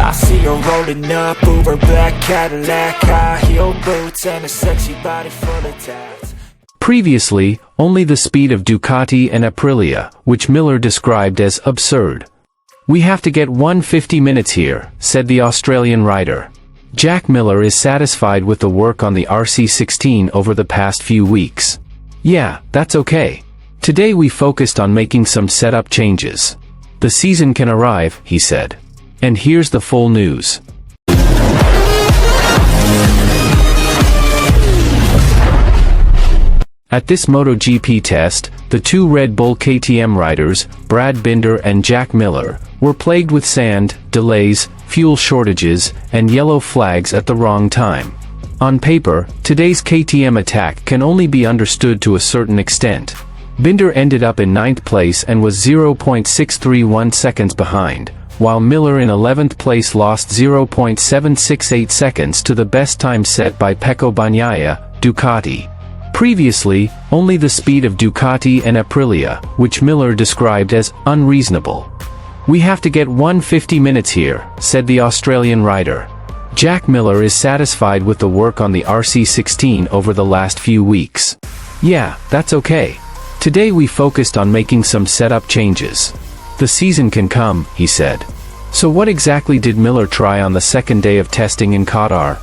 I see her rolling up, Uber black Cadillac, high heel boots and a sexy body full of tats. Previously, only the speed of Ducati and Aprilia, which Miller described as absurd. "We have to get 150 minutes here," said the Australian rider. Jack Miller is satisfied with the work on the RC16 over the past few weeks. "Yeah, that's okay. Today we focused on making some setup changes. The season can arrive," he said. And here's the full news. At this MotoGP test, the two Red Bull KTM riders, Brad Binder and Jack Miller, were plagued with sand, delays, fuel shortages, and yellow flags at the wrong time. On paper, today's KTM attack can only be understood to a certain extent. Binder ended up in 9th place and was 0.631 seconds behind, while Miller in 11th place lost 0.768 seconds to the best time set by Pecco Bagnaia, Ducati. Previously, only the speed of Ducati and Aprilia, which Miller described as unreasonable. "We have to get 150 minutes here," said the Australian rider. Jack Miller is satisfied with the work on the RC16 over the last few weeks. "Yeah, that's okay. Today we focused on making some setup changes. The season can come," he said. So what exactly did Miller try on the second day of testing in Qatar?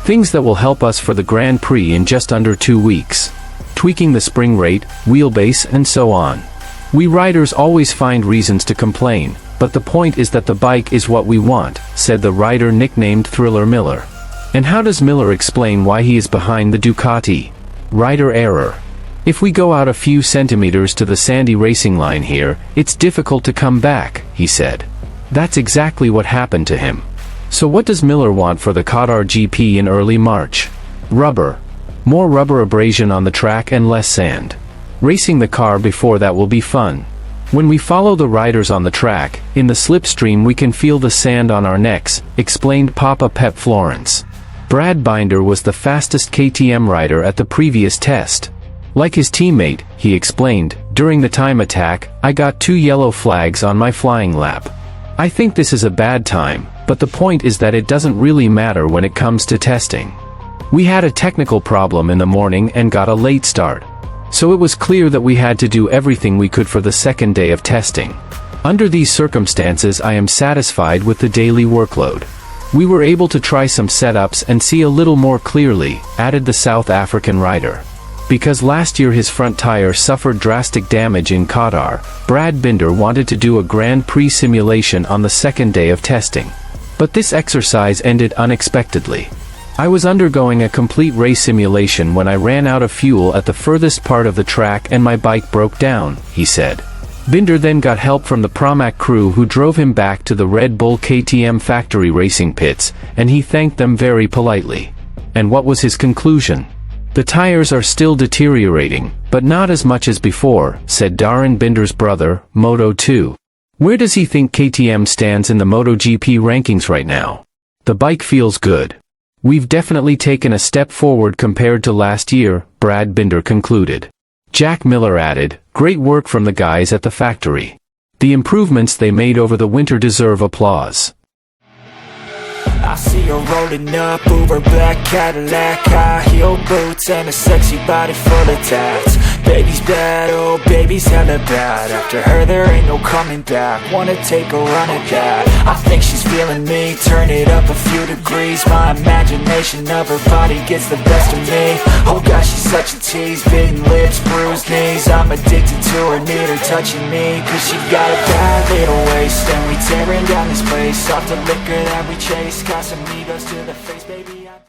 Things that will help us for the Grand Prix in just under 2 weeks. Tweaking the spring rate, wheelbase, and so on. We riders always find reasons to complain, but the point is that the bike is what we want, said the rider nicknamed Thriller Miller. And how does Miller explain why he is behind the Ducati? Rider error. "If we go out a few centimeters to the sandy racing line here, it's difficult to come back," he said. That's exactly what happened to him. So what does Miller want for the Qatar GP in early March? Rubber. More rubber abrasion on the track and less sand. Racing the car before that will be fun. When we follow the riders on the track, in the slipstream we can feel the sand on our necks, explained Papa Pep Florence. Brad Binder was the fastest KTM rider at the previous test. Like his teammate, he explained, "During the time attack, I got 2 yellow flags on my flying lap. I think this is a bad time, but the point is that it doesn't really matter when it comes to testing. We had a technical problem in the morning and got a late start. So it was clear that we had to do everything we could for the second day of testing. Under these circumstances I am satisfied with the daily workload. We were able to try some setups and see a little more clearly," added the South African rider. Because last year his front tire suffered drastic damage in Qatar, Brad Binder wanted to do a Grand Prix simulation on the second day of testing. But this exercise ended unexpectedly. "I was undergoing a complete race simulation when I ran out of fuel at the furthest part of the track and my bike broke down," he said. Binder then got help from the Pramac crew who drove him back to the Red Bull KTM factory racing pits, and he thanked them very politely. And what was his conclusion? "The tires are still deteriorating, but not as much as before," said Darren Binder's brother, Moto2. Where does he think KTM stands in the MotoGP rankings right now? "The bike feels good. We've definitely taken a step forward compared to last year," Brad Binder concluded. Jack Miller added, "Great work from the guys at the factory. The improvements they made over the winter deserve applause." I see her rolling up, Uber black Cadillac, high heel boots and a sexy body full of tats. Baby's bad, oh baby's hella bad. After her there ain't no coming back. Wanna take a run at that. I think she's feeling me, turn it up a few degrees. My imagination of her body gets the best of me. Oh gosh, she's such a tease, bitten lips, bruised knees. I'm addicted to her, need her touching me. Cause she got a bad little waist, and we tearing down this place. Off the liquor that we chase, Casamigos to the face, baby.